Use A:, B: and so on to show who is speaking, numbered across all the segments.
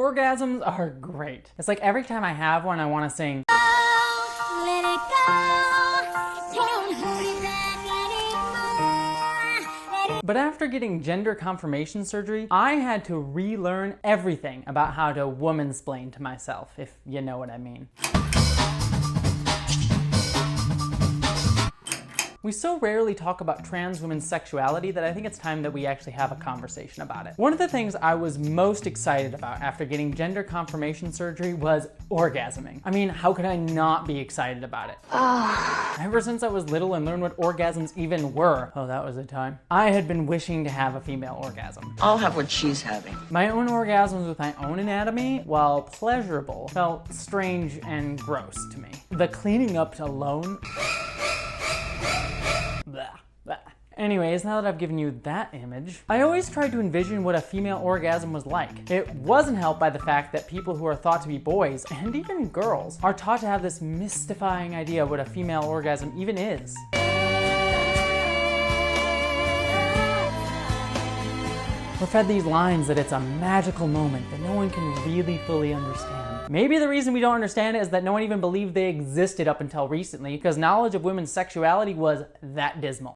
A: Orgasms are great. It's like every time I have one, I want to sing.
B: Let it go. Don't hold it back anymore.
A: But after getting gender confirmation surgery, I had to relearn everything about how to womansplain to myself, if you know what I mean. We so rarely talk about trans women's sexuality that I think it's time that we actually have a conversation about it. One of the things I was most excited about after getting gender confirmation surgery was orgasming. I mean, how could I not be excited about it? Ever since I was little and learned what orgasms even were, oh, that was a time, I had been wishing to have a female orgasm.
C: I'll have what she's having.
A: My own orgasms with my own anatomy, while pleasurable, felt strange and gross to me. The cleaning up alone. Blah, blah. Anyways, now that I've given you that image, I always tried to envision what a female orgasm was like. It wasn't helped by the fact that people who are thought to be boys, and even girls, are taught to have this mystifying idea of what a female orgasm even is. We're fed these lines that it's a magical moment that no one can really fully understand. Maybe the reason we don't understand it is that no one even believed they existed up until recently, because knowledge of women's sexuality was that dismal.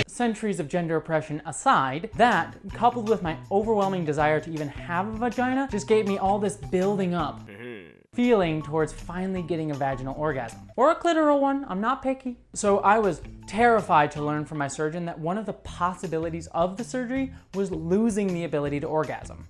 A: Centuries of gender oppression aside, that, coupled with my overwhelming desire to even have a vagina, just gave me all this building up feeling towards finally getting a vaginal orgasm. Or a clitoral one, I'm not picky. So I was terrified to learn from my surgeon that one of the possibilities of the surgery was losing the ability to orgasm.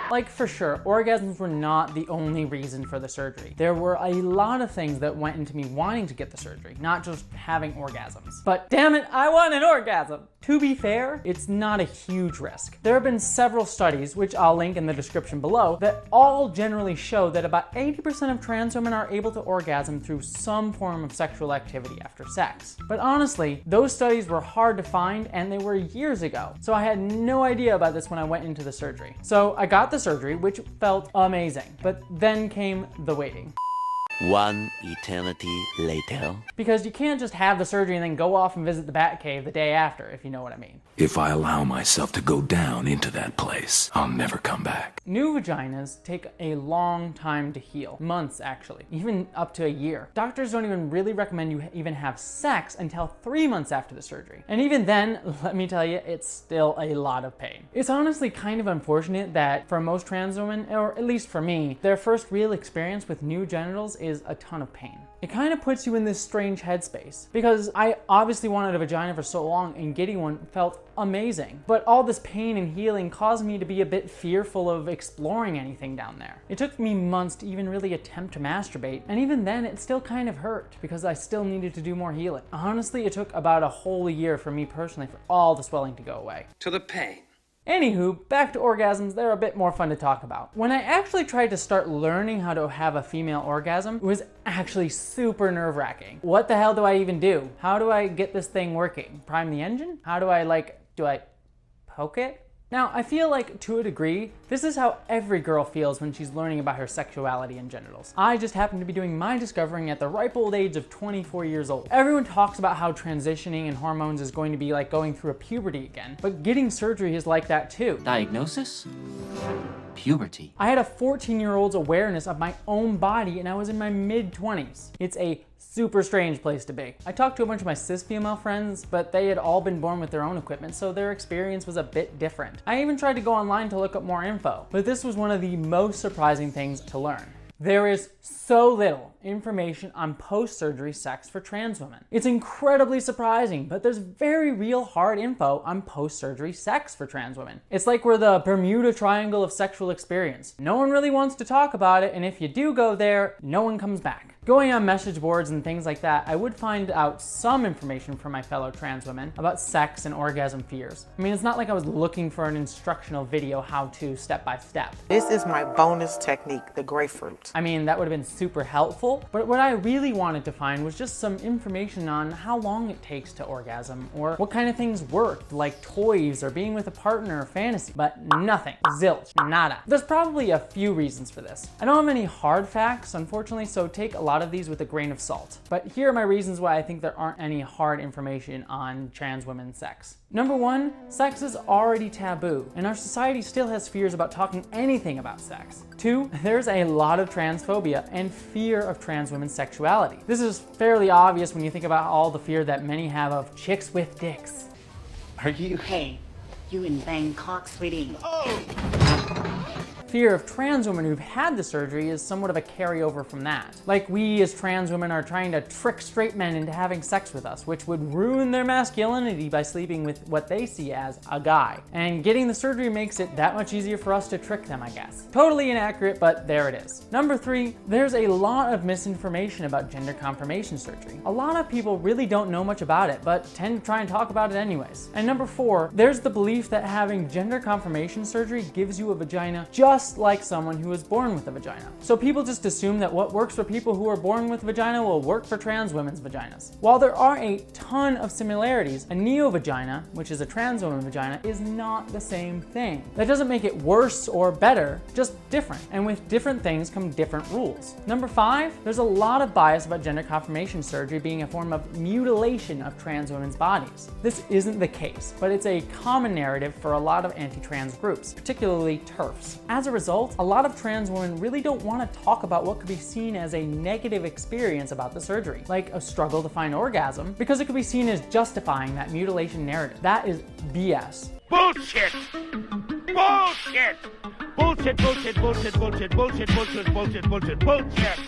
A: Like, for sure, orgasms were not the only reason for the surgery. There were a lot of things that went into me wanting to get the surgery, not just having orgasms. But damn it, I want an orgasm! To be fair, it's not a huge risk. There have been several studies, which I'll link in the description below, that all generally show that about 80% of trans women are able to orgasm through some form of sexual activity after sex. But honestly, those studies were hard to find and they were years ago, so I had no idea about this when I went into the surgery. So I got the surgery, which felt amazing, but then came the waiting.
D: One eternity later.
A: Because you can't just have the surgery and then go off and visit the Batcave the day after, if you know what I mean.
E: If I allow myself to go down into that place, I'll never come back.
A: New vaginas take a long time to heal. Months, actually. Even up to a year. Doctors don't even really recommend you even have sex until 3 months after the surgery. And even then, let me tell you, it's still a lot of pain. It's honestly kind of unfortunate that for most trans women, or at least for me, their first real experience with new genitals is a ton of pain. It kind of puts you in this strange headspace, because I obviously wanted a vagina for so long and getting one felt amazing. But all this pain and healing caused me to be a bit fearful of exploring anything down there. It took me months to even really attempt to masturbate, and even then it still kind of hurt because I still needed to do more healing. Honestly, it took about a whole year for me personally for all the swelling to go away.
F: To the pain.
A: Anywho, back to orgasms, they're a bit more fun to talk about. When I actually tried to start learning how to have a female orgasm, it was actually super nerve-wracking. What the hell do I even do? How do I get this thing working? Prime the engine? How do I do I poke it? Now, I feel like, to a degree, this is how every girl feels when she's learning about her sexuality and genitals. I just happen to be doing my discovering at the ripe old age of 24 years old. Everyone talks about how transitioning and hormones is going to be like going through a puberty again, but getting surgery is like that too.
D: Diagnosis? Puberty.
A: I had a 14-year-old's awareness of my own body and I was in my mid-20s. It's a super strange place to be. I talked to a bunch of my cis female friends, but they had all been born with their own equipment, so their experience was a bit different. I even tried to go online to look up more info, but this was one of the most surprising things to learn. There is so little information on post-surgery sex for trans women. It's incredibly surprising, but there's very real hard info on post-surgery sex for trans women. It's like we're the Bermuda Triangle of sexual experience. No one really wants to talk about it, and if you do go there, no one comes back. Going on message boards and things like that, I would find out some information from my fellow trans women about sex and orgasm fears. I mean, it's not like I was looking for an instructional video how-to step by step.
G: This is my bonus technique, the grapefruit.
A: I mean, that would have been super helpful, but what I really wanted to find was just some information on how long it takes to orgasm, or what kind of things worked, like toys or being with a partner or fantasy, but nothing. Zilch. Nada. There's probably a few reasons for this. I don't have any hard facts, unfortunately, so take a lot of these with a grain of salt. But here are my reasons why I think there aren't any hard information on trans women's sex. Number one, sex is already taboo, and our society still has fears about talking anything about sex. Two, there's a lot of transphobia and fear of trans women's sexuality. This is fairly obvious when you think about all the fear that many have of chicks with dicks.
D: Are you?
C: Hey, you in Bangkok, sweetie?
A: Fear of trans women who've had the surgery is somewhat of a carryover from that. Like we as trans women are trying to trick straight men into having sex with us, which would ruin their masculinity by sleeping with what they see as a guy. And getting the surgery makes it that much easier for us to trick them, I guess. Totally inaccurate, but there it is. Number three, there's a lot of misinformation about gender confirmation surgery. A lot of people really don't know much about it, but tend to try and talk about it anyways. And number four, there's the belief that having gender confirmation surgery gives you a vagina just like someone who was born with a vagina. So people just assume that what works for people who are born with vagina will work for trans women's vaginas. While there are a ton of similarities, a neo-vagina, which is a trans woman vagina, is not the same thing. That doesn't make it worse or better, just different. And with different things come different rules. Number five, there's a lot of bias about gender confirmation surgery being a form of mutilation of trans women's bodies. This isn't the case, but it's a common narrative for a lot of anti-trans groups, particularly TERFs. As a result, a lot of trans women really don't want to talk about what could be seen as a negative experience about the surgery, like a struggle to find orgasm, because it could be seen as justifying that mutilation narrative. That is BS.
F: Bullshit! Bullshit! Bullshit, bullshit, bullshit, bullshit, bullshit, bullshit, bullshit, bullshit, bullshit!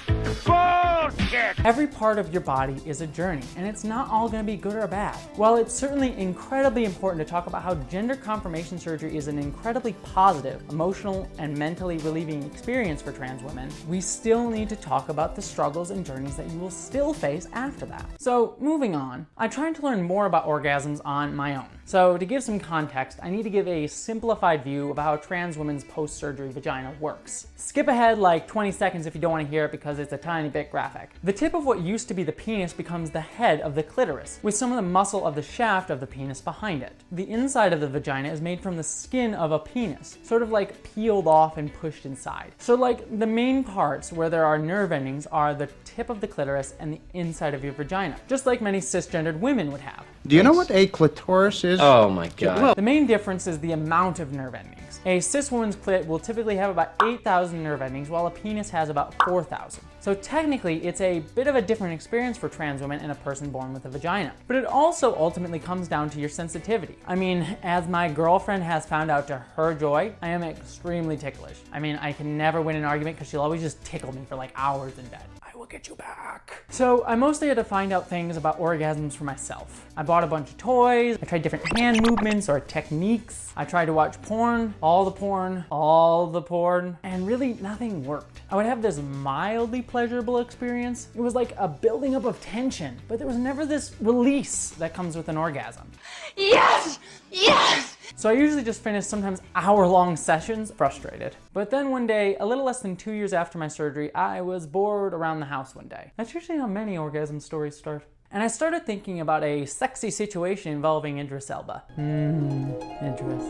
F: Bullshit!
A: Every part of your body is a journey, and it's not all going to be good or bad. While it's certainly incredibly important to talk about how gender confirmation surgery is an incredibly positive, emotional, and mentally relieving experience for trans women, we still need to talk about the struggles and journeys that you will still face after that. So, moving on, I tried to learn more about orgasms on my own. So, to give some context, I need to give a simplified view of how a trans woman's post-surgery vagina works. Skip ahead like 20 seconds if you don't want to hear it because it's a tiny bit graphic. The tip of what used to be the penis becomes the head of the clitoris, with some of the muscle of the shaft of the penis behind it. The inside of the vagina is made from the skin of a penis, sort of like peeled off and pushed inside. So like the main parts where there are nerve endings are the tip of the clitoris and the inside of your vagina, just like many cisgendered women would have.
H: Do you know what a clitoris is?
D: Oh my god.
A: The main difference is the amount of nerve endings. A cis woman's clit will typically have about 8,000 nerve endings, while a penis has about 4,000. So technically, it's a bit of a different experience for trans women and a person born with a vagina. But it also ultimately comes down to your sensitivity. I mean, as my girlfriend has found out to her joy, I am extremely ticklish. I mean, I can never win an argument because she'll always just tickle me for like hours in bed. I will get you back. So I mostly had to find out things about orgasms for myself. I bought a bunch of toys, I tried different hand movements or techniques, I tried to watch porn, all the porn, and really nothing worked. I would have this mildly pleasurable experience. It was like a building up of tension, but there was never this release that comes with an orgasm.
B: Yes! Yes!
A: So I usually just finish sometimes hour-long sessions frustrated. But then one day, a little less than 2 years after my surgery, I was bored around the house one day. That's usually how many orgasm stories start. And I started thinking about a sexy situation involving Idris Elba. Idris.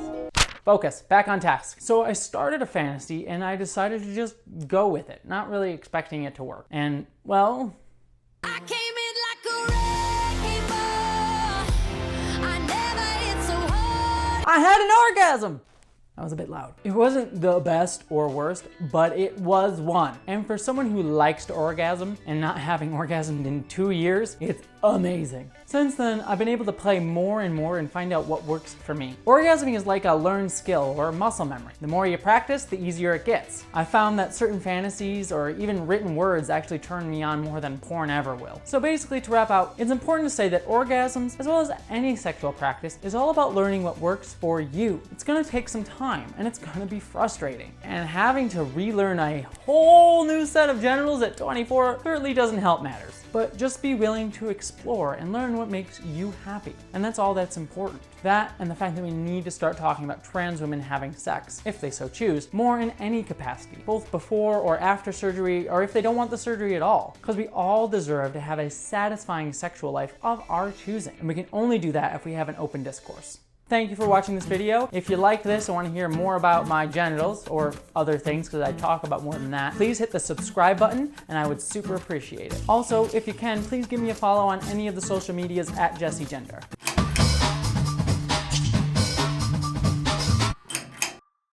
A: Focus, back on task. So I started a fantasy and I decided to just go with it, not really expecting it to work. And, well,
B: I came in like a wrecking ball. I never hit so hard.
A: I had an orgasm! That was a bit loud. It wasn't the best or worst, but it was one. And for someone who likes to orgasm and not having orgasmed in 2 years, it's amazing. Since then, I've been able to play more and more and find out what works for me. Orgasming is like a learned skill or muscle memory. The more you practice, the easier it gets. I found that certain fantasies or even written words actually turn me on more than porn ever will. So basically, to wrap out, it's important to say that orgasms, as well as any sexual practice, is all about learning what works for you. It's gonna take some time and it's gonna be frustrating. And having to relearn a whole new set of genitals at 24 certainly doesn't help matters. But just be willing to explore and learn what makes you happy. And that's all that's important. That and the fact that we need to start talking about trans women having sex, if they so choose, more in any capacity, both before or after surgery, or if they don't want the surgery at all. Because we all deserve to have a satisfying sexual life of our choosing. And we can only do that if we have an open discourse. Thank you for watching this video. If you like this and want to hear more about my genitals or other things, because I talk about more than that, please hit the subscribe button and I would super appreciate it. Also, if you can, please give me a follow on any of the social medias at JesseGender.